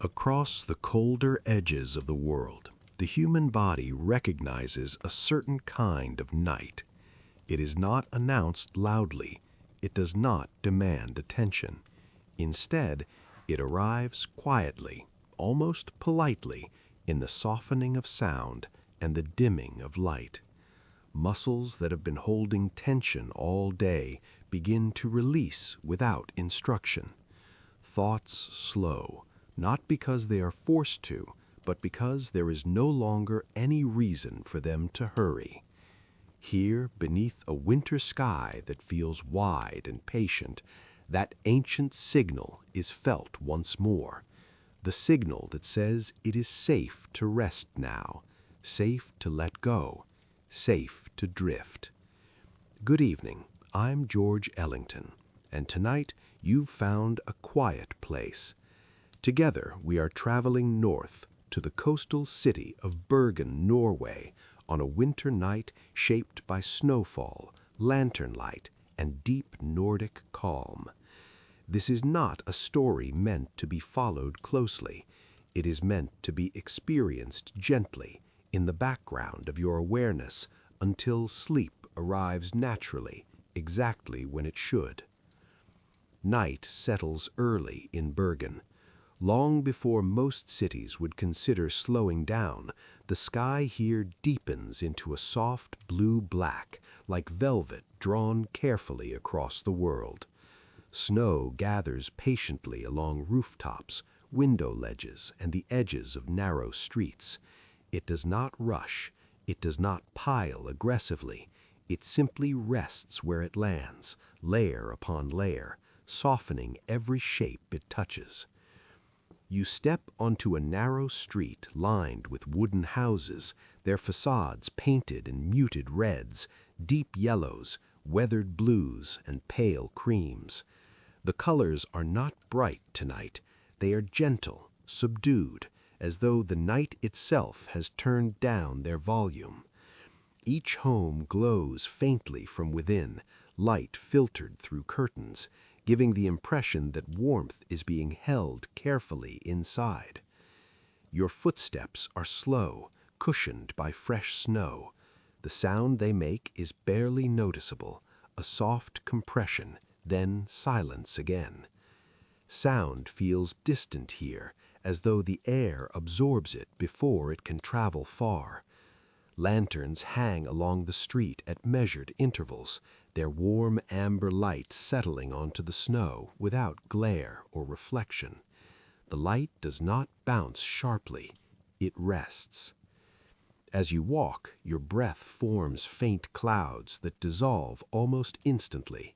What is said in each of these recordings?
Across the colder edges of the world, the human body recognizes a certain kind of night. It is not announced loudly. It does not demand attention. Instead, it arrives quietly, almost politely, in the softening of sound and the dimming of light. Muscles that have been holding tension all day begin to release without instruction. Thoughts slow, not because they are forced to, but because there is no longer any reason for them to hurry. Here, beneath a winter sky that feels wide and patient, that ancient signal is felt once more. The signal that says it is safe to rest now, safe to let go, safe to drift. Good evening, I'm George Ellington, and tonight you've found a quiet place. Together we are traveling north to the coastal city of Bergen, Norway, on a winter night shaped by snowfall, lantern light, and deep Nordic calm. This is not a story meant to be followed closely. It is meant to be experienced gently, in the background of your awareness, until sleep arrives naturally, exactly when it should. Night settles early in Bergen. Long before most cities would consider slowing down, the sky here deepens into a soft blue-black, like velvet drawn carefully across the world. Snow gathers patiently along rooftops, window ledges, and the edges of narrow streets. It does not rush. It does not pile aggressively. It simply rests where it lands, layer upon layer, softening every shape it touches. You step onto a narrow street lined with wooden houses, their facades painted in muted reds, deep yellows, weathered blues, and pale creams. The colors are not bright tonight. They are gentle, subdued, as though the night itself has turned down their volume. Each home glows faintly from within, light filtered through curtains, giving the impression that warmth is being held carefully inside. Your footsteps are slow, cushioned by fresh snow. The sound they make is barely noticeable, a soft compression, then silence again. Sound feels distant here, as though the air absorbs it before it can travel far. Lanterns hang along the street at measured intervals, their warm amber light settling onto the snow without glare or reflection. The light does not bounce sharply, it rests. As you walk, your breath forms faint clouds that dissolve almost instantly.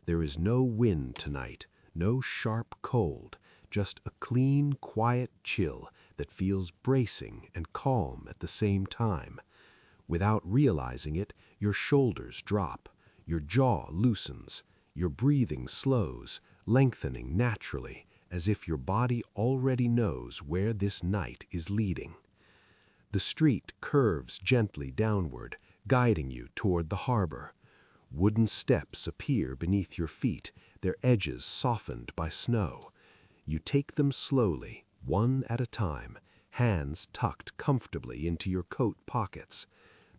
There is no wind tonight, no sharp cold, just a clean, quiet chill that feels bracing and calm at the same time. Without realizing it, your shoulders drop, your jaw loosens, your breathing slows, lengthening naturally, as if your body already knows where this night is leading. The street curves gently downward, guiding you toward the harbor. Wooden steps appear beneath your feet, their edges softened by snow. You take them slowly, one at a time, hands tucked comfortably into your coat pockets.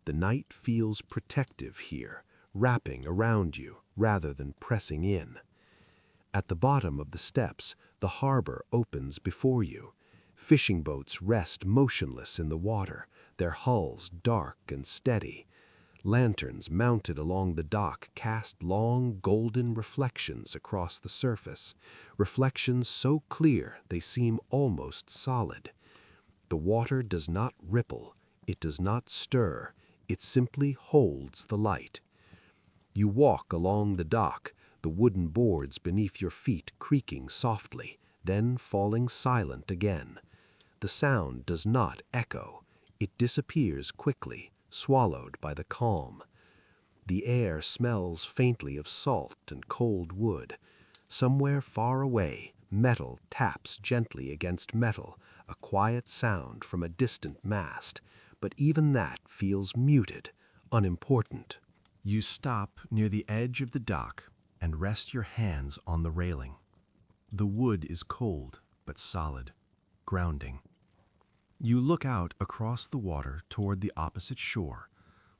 The night feels protective here, wrapping around you rather than pressing in. At the bottom of the steps, the harbor opens before you. Fishing boats rest motionless in the water, their hulls dark and steady. Lanterns mounted along the dock cast long golden reflections across the surface, reflections so clear they seem almost solid. The water does not ripple, it does not stir, it simply holds the light. You walk along the dock, the wooden boards beneath your feet creaking softly, then falling silent again. The sound does not echo, it disappears quickly, swallowed by the calm. The air smells faintly of salt and cold wood. Somewhere far away, metal taps gently against metal, a quiet sound from a distant mast, but even that feels muted, unimportant. You stop near the edge of the dock and rest your hands on the railing. The wood is cold but solid, grounding. You look out across the water toward the opposite shore,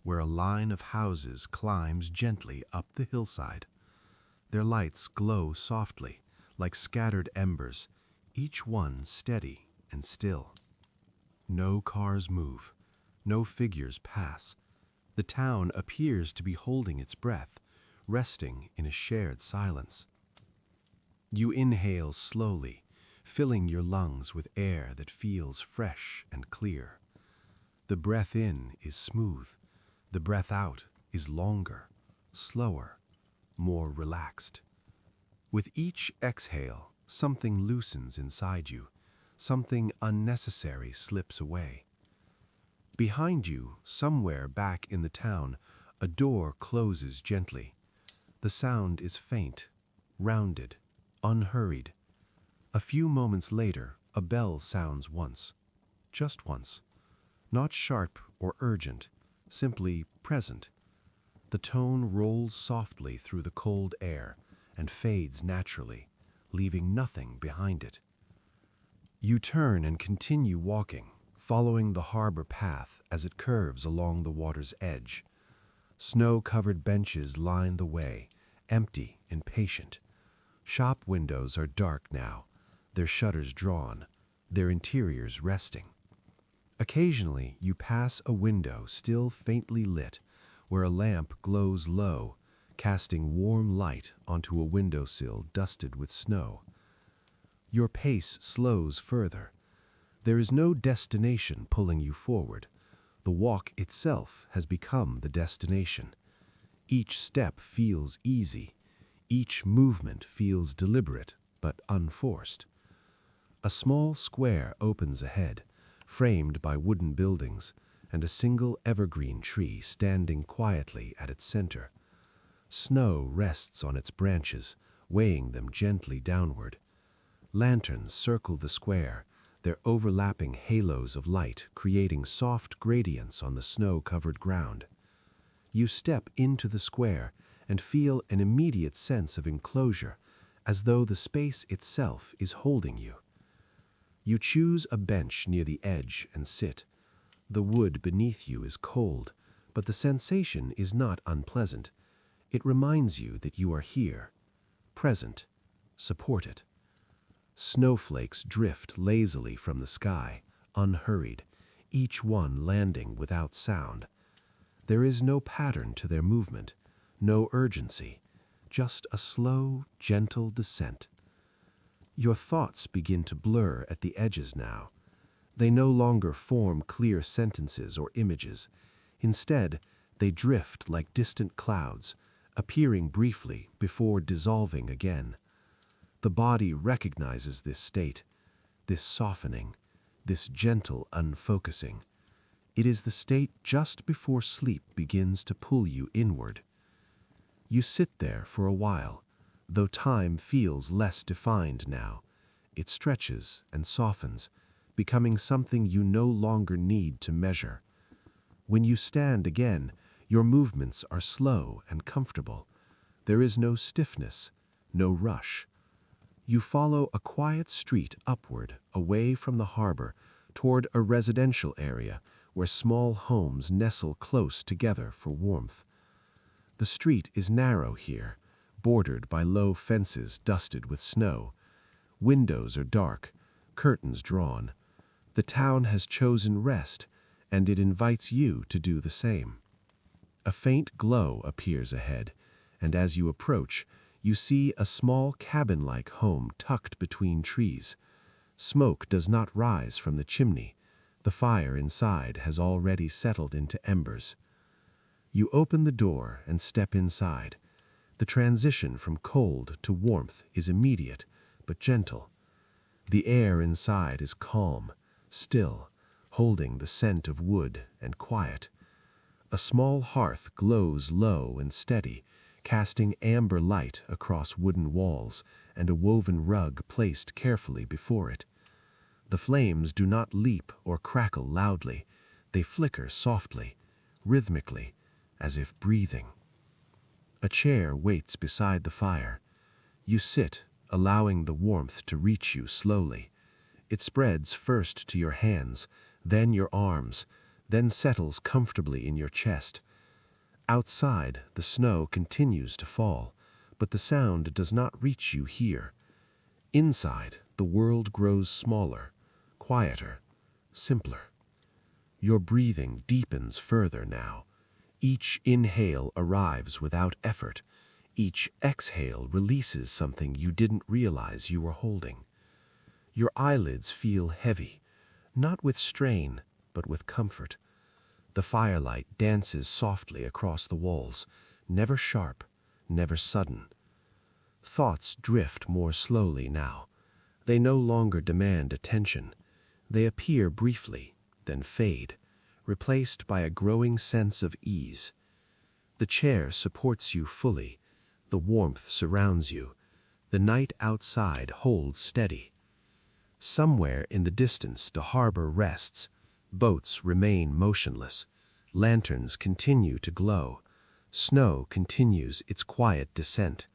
where a line of houses climbs gently up the hillside. Their lights glow softly, like scattered embers, each one steady and still. No cars move, no figures pass. The town appears to be holding its breath, resting in a shared silence. You inhale slowly, filling your lungs with air that feels fresh and clear. The breath in is smooth, the breath out is longer, slower, more relaxed. With each exhale, something loosens inside you, something unnecessary slips away. Behind you, somewhere back in the town, a door closes gently. The sound is faint, rounded, unhurried. A few moments later, a bell sounds once, just once. Not sharp or urgent, simply present. The tone rolls softly through the cold air and fades naturally, leaving nothing behind it. You turn and continue walking, following the harbor path as it curves along the water's edge. Snow-covered benches line the way, empty and patient. Shop windows are dark now, their shutters drawn, their interiors resting. Occasionally, you pass a window still faintly lit, where a lamp glows low, casting warm light onto a windowsill dusted with snow. Your pace slows further. There is no destination pulling you forward. The walk itself has become the destination. Each step feels easy. Each movement feels deliberate but unforced. A small square opens ahead, framed by wooden buildings, and a single evergreen tree standing quietly at its center. Snow rests on its branches, weighing them gently downward. Lanterns circle the square, their overlapping halos of light creating soft gradients on the snow-covered ground. You step into the square and feel an immediate sense of enclosure, as though the space itself is holding you. You choose a bench near the edge and sit. The wood beneath you is cold, but the sensation is not unpleasant. It reminds you that you are here, present, supported. Snowflakes drift lazily from the sky, unhurried, each one landing without sound. There is no pattern to their movement, no urgency, just a slow, gentle descent. Your thoughts begin to blur at the edges now. They no longer form clear sentences or images. Instead, they drift like distant clouds, appearing briefly before dissolving again. The body recognizes this state, this softening, this gentle unfocusing. It is the state just before sleep begins to pull you inward. You sit there for a while, though time feels less defined now. It stretches and softens, becoming something you no longer need to measure. When you stand again, your movements are slow and comfortable. There is no stiffness, no rush. You follow a quiet street upward, away from the harbor, toward a residential area where small homes nestle close together for warmth. The street is narrow here, bordered by low fences dusted with snow. Windows are dark, curtains drawn. The town has chosen rest, and it invites you to do the same. A faint glow appears ahead, and as you approach, you see a small cabin-like home tucked between trees. Smoke does not rise from the chimney. The fire inside has already settled into embers. You open the door and step inside. The transition from cold to warmth is immediate, but gentle. The air inside is calm, still, holding the scent of wood and quiet. A small hearth glows low and steady, casting amber light across wooden walls and a woven rug placed carefully before it. The flames do not leap or crackle loudly. They flicker softly, rhythmically, as if breathing. A chair waits beside the fire. You sit, allowing the warmth to reach you slowly. It spreads first to your hands, then your arms, then settles comfortably in your chest. Outside, the snow continues to fall, but the sound does not reach you here. Inside, the world grows smaller, quieter, simpler. Your breathing deepens further now. Each inhale arrives without effort. Each exhale releases something you didn't realize you were holding. Your eyelids feel heavy, not with strain, but with comfort. The firelight dances softly across the walls, never sharp, never sudden. Thoughts drift more slowly now. They no longer demand attention. They appear briefly, then fade, replaced by a growing sense of ease. The chair supports you fully. The warmth surrounds you. The night outside holds steady. Somewhere in the distance the harbor rests. Boats remain motionless. Lanterns continue to glow. Snow continues its quiet descent.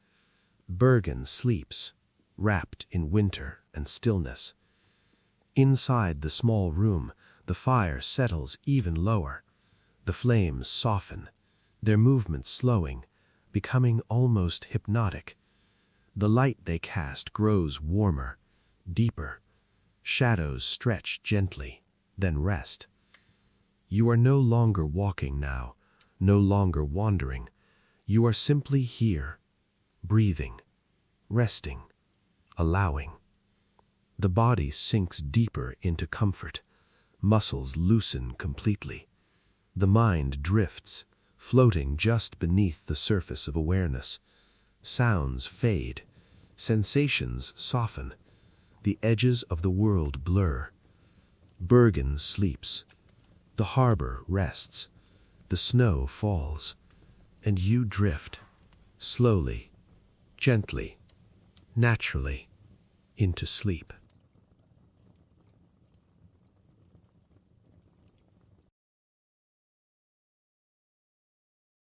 Bergen sleeps, wrapped in winter and stillness. Inside the small room, the fire settles even lower. The flames soften, their movement slowing, becoming almost hypnotic. The light they cast grows warmer, deeper. Shadows stretch gently, then rest. You are no longer walking now, no longer wandering. You are simply here, breathing, resting, allowing. The body sinks deeper into comfort. Muscles loosen completely. The mind drifts, floating just beneath the surface of awareness. Sounds fade. Sensations soften. The edges of the world blur. Bergen sleeps. The harbor rests. The snow falls. And you drift, slowly, gently, naturally, into sleep.